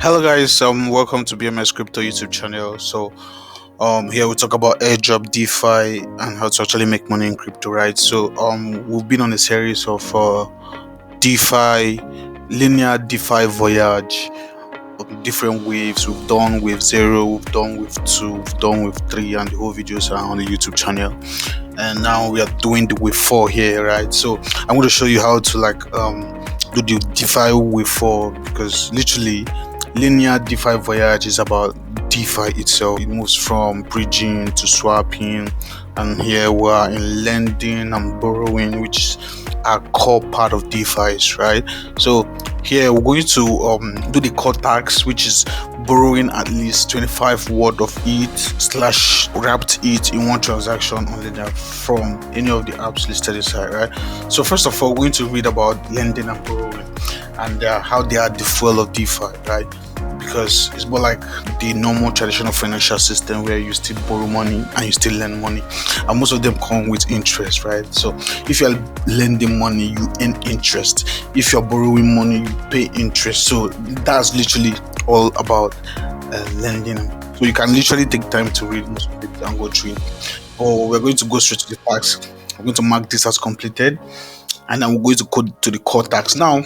Hello guys, welcome to BMS Crypto YouTube channel. Here we talk about airdrop, DeFi, and how to actually make money in crypto, right? We've been on a series of DeFi, Linea Defi Voyage, different waves. We've done wave 0, we've done wave 2, we've done wave 3, and the whole videos are on the YouTube channel. And now we are doing the wave 4 here, right? So I'm going to show you how to do the DeFi wave 4, because literally Linea Defi Voyage is about DeFi itself. It moves from bridging to swapping, and here we are in lending and borrowing, which are core part of DeFi, right? So here we're going to do the core tax, which is borrowing at least 25 worth of ETH / wrapped ETH in one transaction on Linea from any of the apps listed inside, right? So first of all, we're going to read about lending and borrowing and how they are the fuel of DeFi, right? Because it's more like the normal traditional financial system where you still borrow money and you still lend money, and most of them come with interest, right? So if you're lending money, you earn interest. If you're borrowing money, you pay interest. So that's literally all about lending. So you can literally take time to read most of it and go through it. But we're going to go straight to the facts. We're going to mark this as completed, and then we're going to go to the core tax. Now,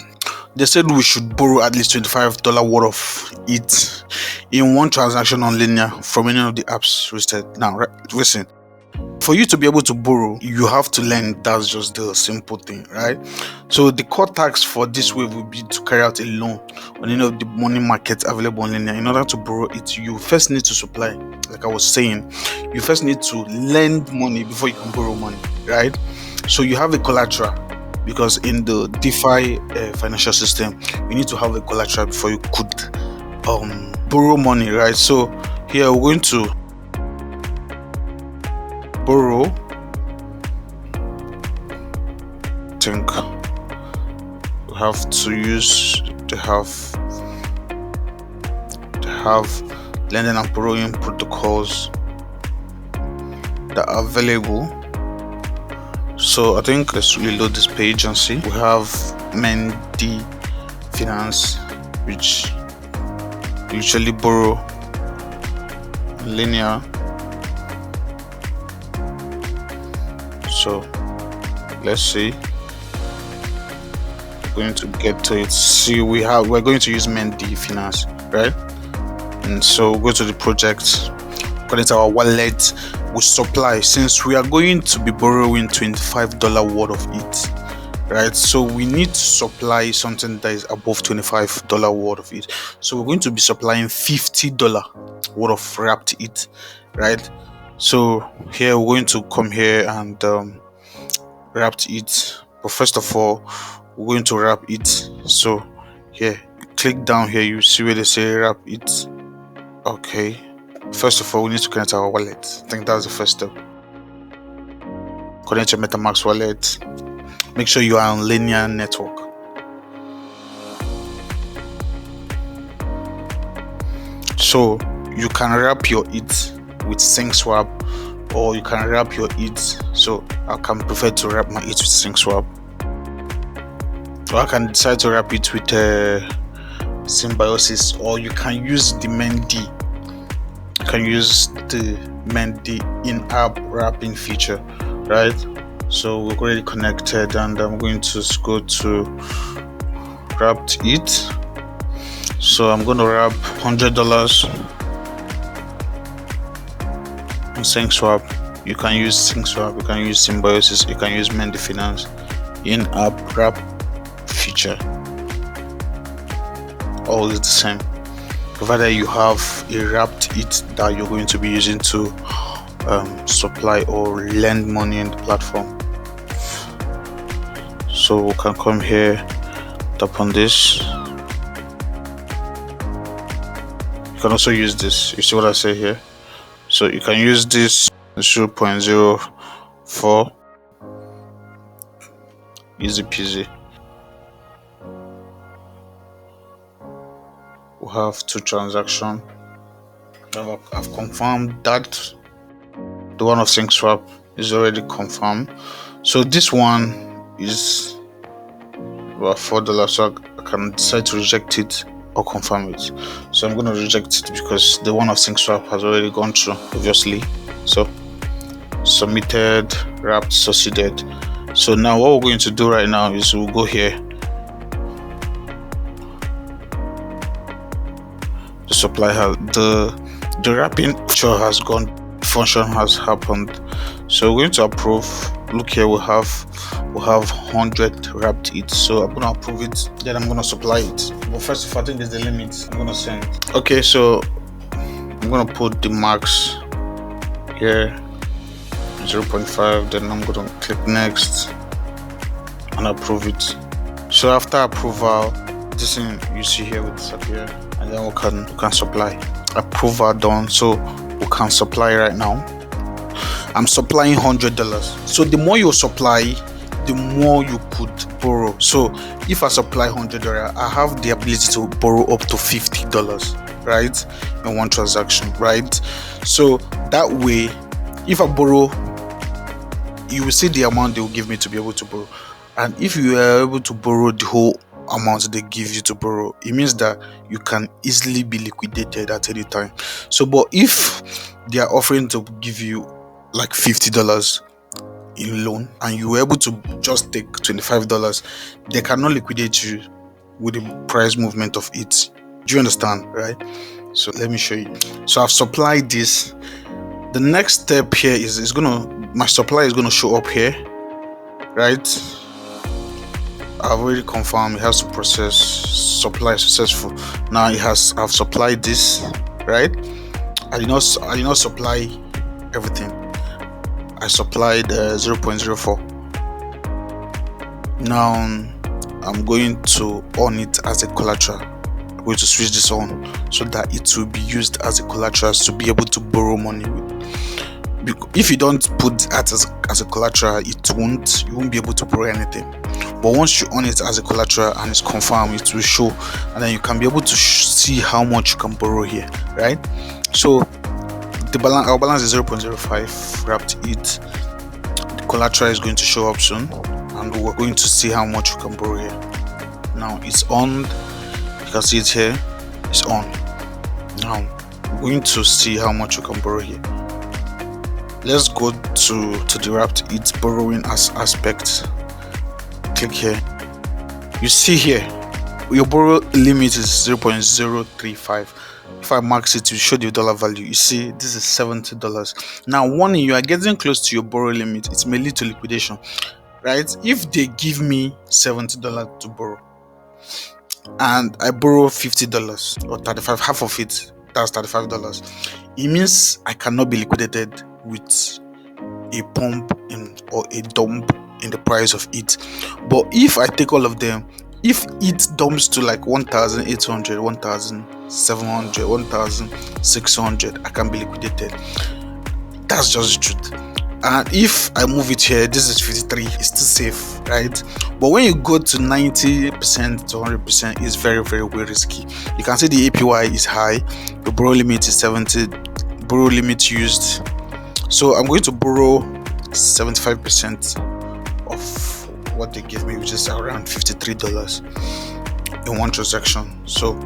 they said we should borrow at least $25 worth of ETH in one transaction on Linea from any of the apps listed. Now, listen, for you to be able to borrow, you have to lend. That's just the simple thing, right? So the core tax for this wave will be to carry out a loan on any of the money markets available on Linea. In order to borrow it, you first need to supply. Like I was saying, you first need to lend money before you can borrow money, right? So you have a collateral, because in the DeFi financial system, you need to have a collateral before you could borrow money, right? So here we're going to borrow. I think we have to use to have lending and borrowing protocols that are available. So I think let's reload this page and see. We have Mendy Finance, which usually borrow Linea. So let's see. We're going to get to it. See, we're going to use Mendy Finance, right? And so go to the project, connect our wallet with supply, since we are going to be borrowing $25 worth of ETH, right? So we need to supply something that is above $25 worth of ETH. So we're going to be supplying $50 worth of wrapped ETH, right? So here we're going to come here and wrapped ETH. But first of all, we're going to wrap it. So here, click down here, you see where they say wrap it. Okay. First of all, we need to connect our wallet. I think that's the first step. Connect your MetaMask wallet. Make sure you are on Linea network. So you can wrap your ETH with SyncSwap, or you can wrap your ETH. So I can prefer to wrap my ETH with SyncSwap, or I can decide to wrap it with Symbiosis, or you can use the Mendy. You can use the Mendy in-app wrapping feature, right? So we're already connected, and I'm going to go to wrapped ETH. So I'm going to wrap $100 on SyncSwap. You can use SyncSwap, you can use Symbiosis, you can use Mendy Finance in-app wrap feature. All is the same, provided you have a wrapped ETH that you're going to be using to supply or lend money in the platform. So we can come here, tap on this. You can also use this. You see what I say here? So you can use this 0.04. Easy peasy. We have 2 transactions. I've confirmed that the one of SyncSwap is already confirmed. So this one is about $4, so I can decide to reject it or confirm it. So I'm going to reject it because the one of sync swap has already gone through, obviously. So submitted, wrapped, succeeded. So now what we're going to do right now is we'll go here, the supply has the wrapping feature has gone, function has happened. So we're going to approve. Look here, we have 100 wrapped it, so I'm going to approve it, then I'm going to supply it. But first, if I think there's the limit, I'm going to send. Okay, so I'm going to put the max here, 0.5, then I'm going to click next and approve it. So after approval, this thing you see here will disappear, and then we can supply. Approval done, so we can supply right now. I'm supplying $100. So the more you supply, the more you could borrow. So if I supply $100, I have the ability to borrow up to $50, right, in one transaction, right? So that way, if I borrow, you will see the amount they will give me to be able to borrow. And if you are able to borrow the whole amount they give you to borrow, it means that you can easily be liquidated at any time. So but if they are offering to give you like $50 in loan and you were able to just take $25, they cannot liquidate you with the price movement of it. Do you understand, right? So let me show you. So I've supplied this. The next step here is my supply is gonna show up here, right? I've already confirmed it has to process supply successful. Now I've supplied this, right? I did not supply everything. I supplied 0.04. Now I'm going to on it as a collateral. I'm going to switch this on so that it will be used as a collateral to be able to borrow money with. If you don't put that as a collateral, you won't be able to borrow anything. But once you own it as a collateral and it's confirmed, it will show, and then you can be able to see how much you can borrow here, right? So our balance is 0.05 wrapped it. The collateral is going to show up soon, and we're going to see how much we can borrow here. Now it's on. You can see it here. It's on. Now we're going to see how much we can borrow here. Let's go to the wrapped it borrowing as aspect. Click here. You see here, your borrow limit is 0.035. If I max it to show the dollar value, you see this is $70. Now warning, you are getting close to your borrow limit. It may lead to liquidation, right? If they give me $70 to borrow and I borrow $50 or $35, half of it, that's $35, it means I cannot be liquidated with a pump or a dump in the price of it. But if I take all of them, if it dumps to like 1,800, 1,700, 1,600, I can be liquidated. That's just the truth. And if I move it here, this is 53, it's still safe, right? But when you go to 90% to 100%, it's very, very, very risky. You can see the APY is high, the borrow limit is 70, borrow limit used. So I'm going to borrow 75% of what they give me, which is around $53 in one transaction. So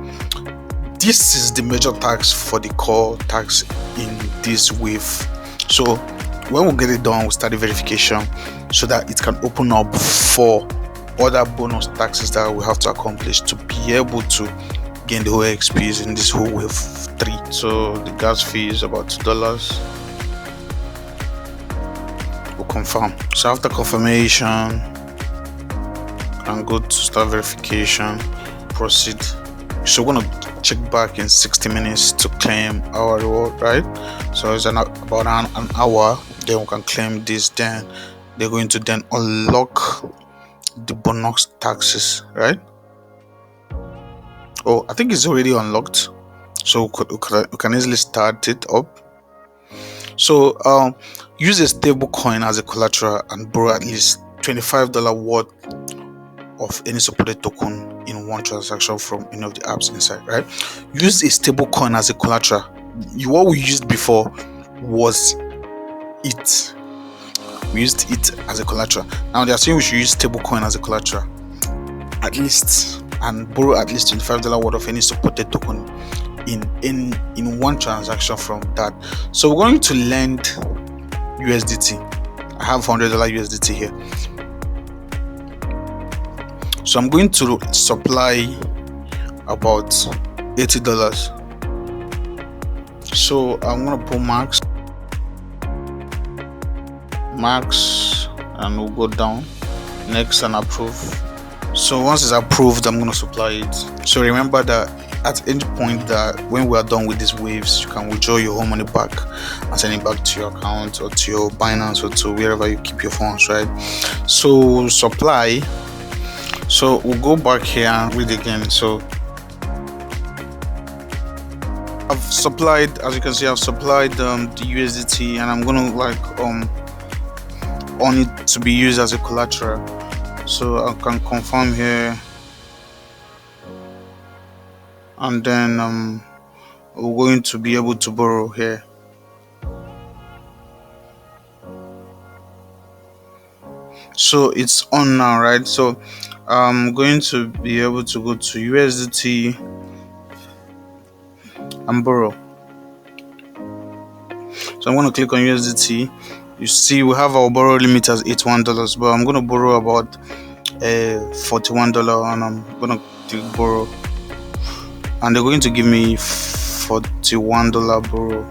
this is the major tax for the core tax in this wave. So when we get it done, we'll start the verification so that it can open up for other bonus taxes that we have to accomplish to be able to gain the whole XPs in this whole wave 3. So the gas fee is about $2. We'll confirm. So after confirmation, and go to start verification, proceed. So we're gonna check back in 60 minutes to claim our reward, right? So it's about an hour, then we can claim this. Then they're going to then unlock the bonus taxes, right? Oh, I think it's already unlocked, so we can easily start it up. So use a stable coin as a collateral and borrow at least $25 worth of any supported token in one transaction from any of the apps inside, right? Use a stable coin as a collateral. What we used before was it. We used it as a collateral. Now they are saying we should use stable coin as a collateral. At least and borrow at least $25 worth of any supported token in one transaction from that. So we're going to lend USDT. I have $100 USDT here, so I'm going to supply about $80. So I'm gonna put max, and we'll go down next and approve. So once it's approved, I'm gonna supply it. So remember that at any point that when we are done with these waves, you can withdraw your whole money back and send it back to your account or to your Binance or to wherever you keep your funds, right? So supply. So we'll go back here and read again. So I've supplied, as you can see, I've supplied the USDT, and I'm gonna on it to be used as a collateral. So I can confirm here, and then we're going to be able to borrow here. So it's on now, right? So I'm going to be able to go to USDT and borrow. So I'm going to click on USDT. You see we have our borrow limit as $81, but I'm going to borrow about $41, and I'm going to click borrow, and they're going to give me $41 borrow.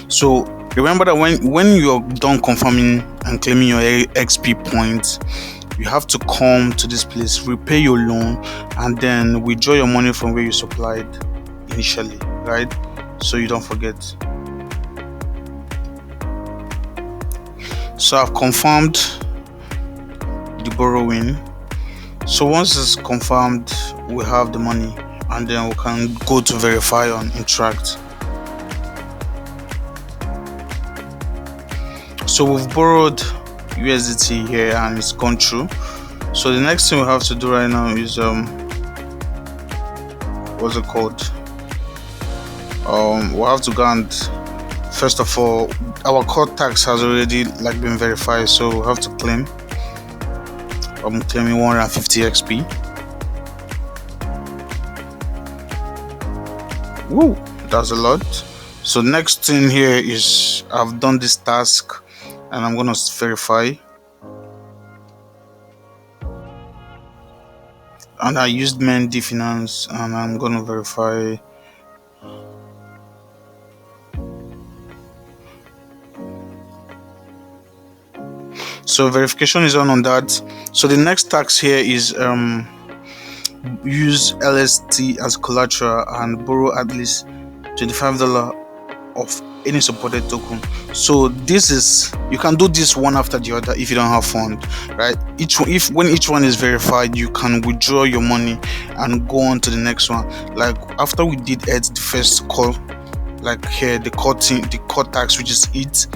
So remember that when you're done confirming and claiming your XP points, you have to come to this place, repay your loan, and then withdraw your money from where you supplied initially, right? So you don't forget. So I've confirmed the borrowing. So once it's confirmed, we have the money, and then we can go to verify on Interact. So we've borrowed USDT here and it's gone through. So the next thing we have to do right now is what's it called? We'll have to go and, first of all, our core tax has already been verified, so we'll have to claim. I'm claiming 150 XP. Woo, that's a lot. So next thing here is I've done this task, and I'm gonna verify, and I used Linea Defi Finance, and I'm gonna verify. So verification is on that. So the next task here is use LST as collateral and borrow at least $25 of any supported token. So this is, you can do this one after the other if you don't have fund, right? When each one is verified, you can withdraw your money and go on to the next one. Like after we did the first call, like here the core tax, which is it.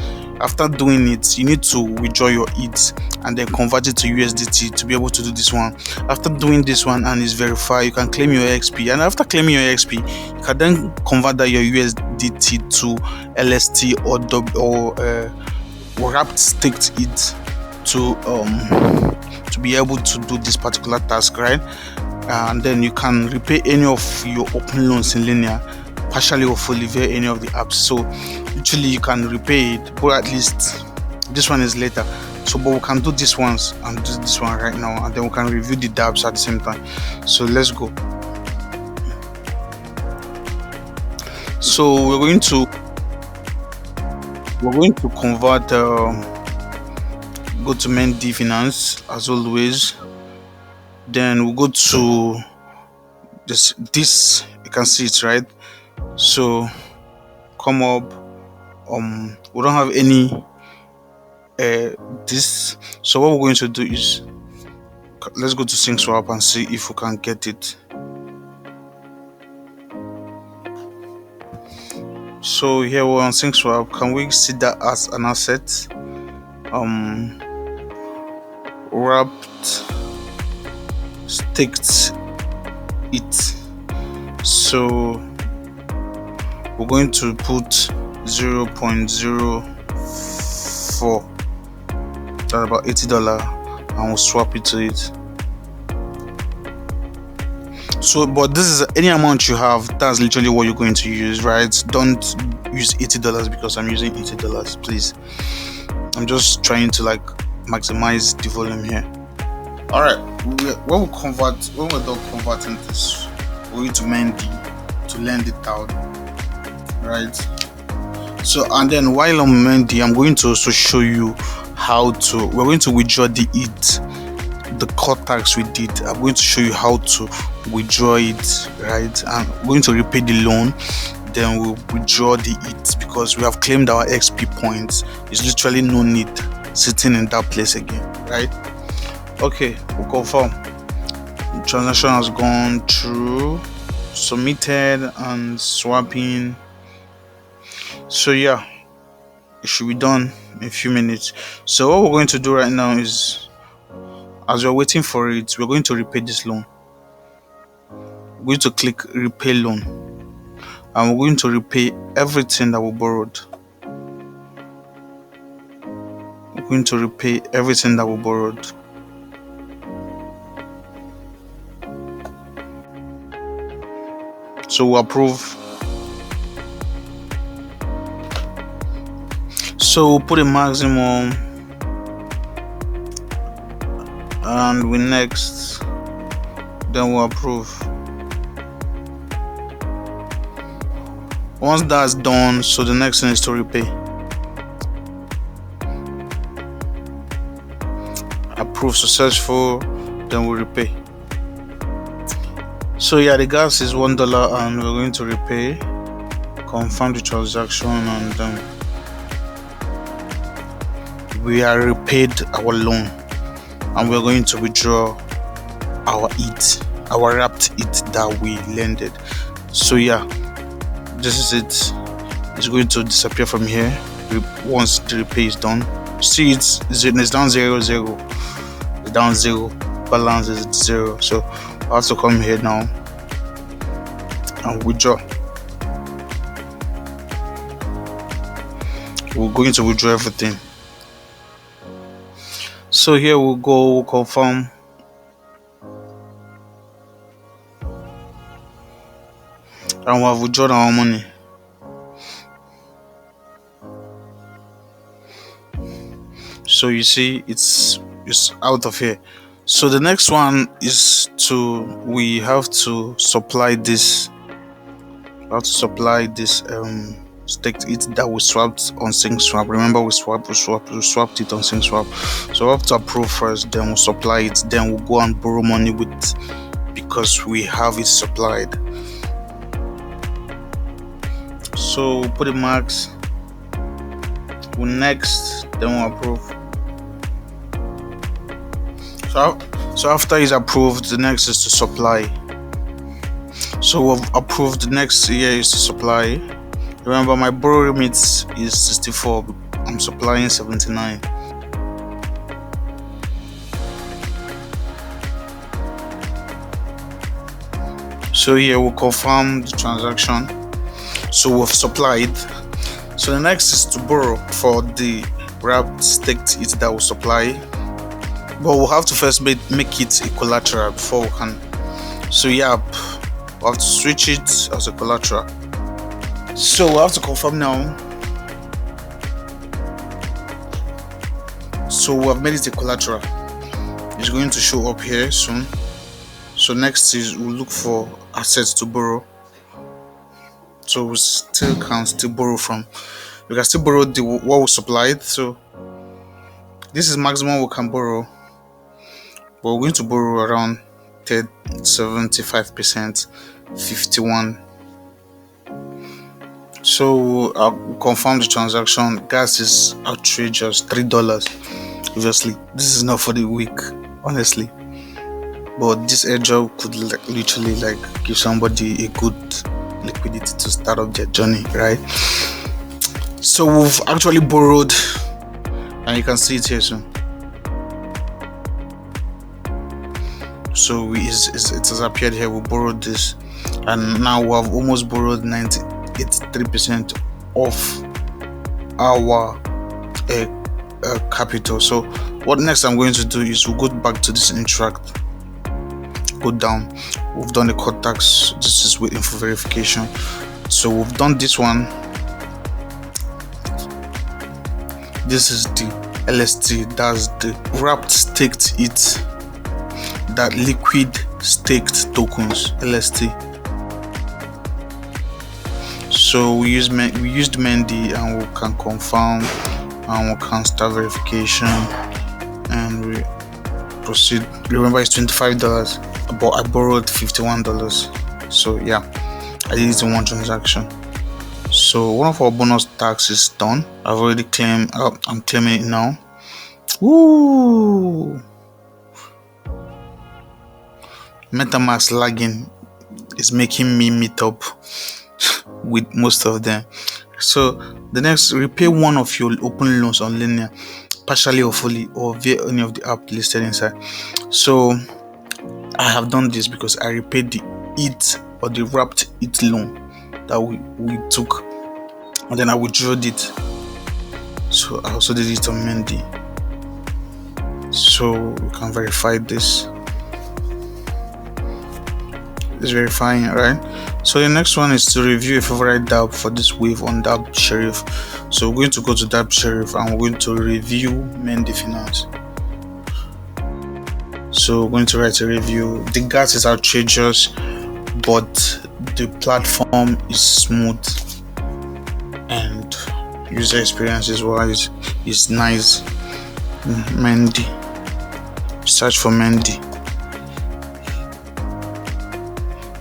After doing it, you need to withdraw your ETH and then convert it to USDT to be able to do this one. After doing this one and it's verified, you can claim your XP, and after claiming your XP, you can then convert that your USDT to LST or wrapped staked it to be able to do this particular task, right? And then you can repay any of your open loans in Linea, partially or fully via any of the apps. So literally you can repay it, but at least this one is later. So but we can do this ones and do this one right now, and then we can review the dApps at the same time. So let's go. So we're going to convert, go to Linea Defi Finance as always. Then we'll go to this you can see it, right? So come up, we don't have any this. So what we're going to do is, let's go to sync swap and see if we can get it. So here we're on sync swap. Can we see that as an asset? Wrapped staked it. So we're going to put 0.04, that's about $80, and we'll swap it to it. So but this is any amount you have, that's literally what you're going to use, right? Don't use $80 because I'm using $80, please. I'm just trying to like maximize the volume here. All right, when we're done converting this, we're going to lend it out, right? So and then while I'm Mendy, I'm going to also show you we're going to withdraw the cut tax we did. I'm going to show you how to withdraw it, right? And we're going to repay the loan, then we'll withdraw the it because we have claimed our XP points. There's literally no need sitting in that place again, right? Okay, we'll confirm. The transaction has gone through, submitted, and swapping. So yeah, it should be done in a few minutes. So what we're going to do right now is, as we're waiting for it, we're going to repay this loan. We're going to click repay loan, and we're going to repay everything that we borrowed. We're going to repay everything that we borrowed. So we approve. So we'll put a maximum, and we next, then we'll approve. Once that's done, so the next thing is to repay. Approve successful, then we'll repay. So yeah, the gas is $1 and we're going to repay. Confirm the transaction, and then we are repaid our loan, and we're going to withdraw our wrapped it that we lended. So yeah, this is it. It's going to disappear from here once the repay is done. See, it's down 0, 0. It's down 0. Balance is 0. So I have to come here now and withdraw. We're going to withdraw everything. So here we'll confirm. And we have withdrawn our money. So you see, it's out of here. So the next one is we have to supply this. Staked it that we swapped on SyncSwap. Remember, we swapped it on SyncSwap. So we have to approve first, then we'll supply it, then we'll go and borrow money because we have it supplied. So we'll put a max. We'll next, then we'll approve. So after it's approved, the next is to supply. So we've approved. The next here is to supply. Remember, my borrow limit is 64. I'm supplying 79. So here we'll confirm the transaction. So we've supplied. So the next is to borrow for the wrapped staked it that will supply. But we'll have to first make it a collateral before we can. So yeah, we'll have to switch it as a collateral. So we'll have to confirm now. So we have made it a collateral. It's going to show up here soon. So next is we'll look for assets to borrow. So we can still borrow from. We can still borrow what we supplied. So this is maximum we can borrow. But we're going to borrow around 75%, 51. So I'll confirm the transaction. Gas is outrageous, $3. Obviously, this is not for the week, honestly. But this airdrop could literally give somebody a good liquidity to start up their journey, right? So we've actually borrowed, and you can see it here soon. So it has appeared here. We borrowed this, and now we have almost borrowed 83% of our capital. So what next I'm going to do is we'll go back to this interact, go down, we've done the cut tax. This is waiting for verification. So we've done this one. This is the LST, that's the wrapped staked it, that liquid staked tokens, LST. So we used Mendy, and we can confirm, and we can start verification, and we proceed. Remember, it's $25, but I borrowed $51. So yeah, I did it in one transaction. So one of our bonus tax is done. I've already claimed. I'm claiming it now. Woo! MetaMask lagging is making me meet up with most of them. So the next, repay one of your open loans on Linea, partially or fully, or via any of the app listed inside. So I have done this because I repaid the ETH, or the wrapped ETH loan that we took, and then I withdrew it. So I also did it on Mendy. So you can verify this. It's verifying, right? So the next one is to review a favorite dApp for this wave on dApp Sheriff. So we're going to go to dApp Sheriff, and we're going to review Mendy Finance. So we're going to write a review. The gas is outrageous, but the platform is smooth, and user experience wise is nice. Mendy. Search for Mendy.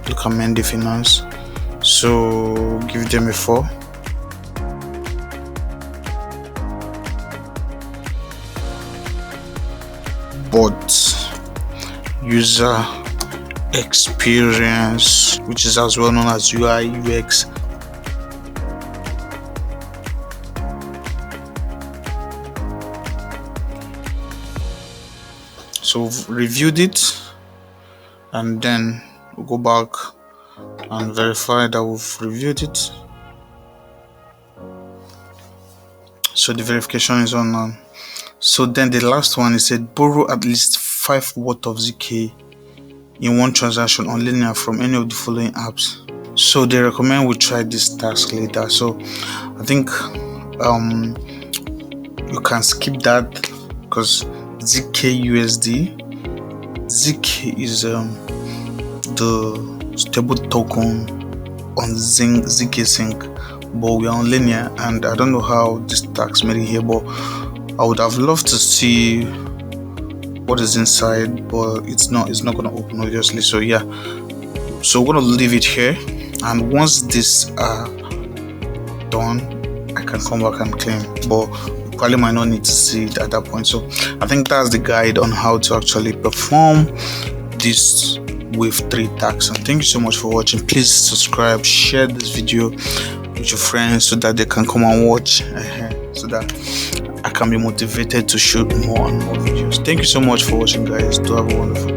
Look at Mendy Finance. So give them a 4. But user experience, which is as well known as UI UX, so we've reviewed it, and then we'll go back and verify that we've reviewed it. So the verification is on now. So then the last one, is said borrow at least 5 worth of ZK in one transaction on Linea from any of the following apps. So they recommend we try this task later. So I think you can skip that, because ZK is the stable token on ZK Sync, but we are on Linea, and I don't know how this tax made it here, but I would have loved to see what is inside, but it's not going to open, obviously. So yeah, so we're going to leave it here, and once this are done, I can come back and claim, but probably might not need to see it at that point. So I think that's the guide on how to actually perform this Wave 3 tax. And thank you so much for watching. Please subscribe, share this video with your friends so that they can come and watch, so that I can be motivated to shoot more and more videos. Thank you so much for watching, guys. Do have a wonderful day.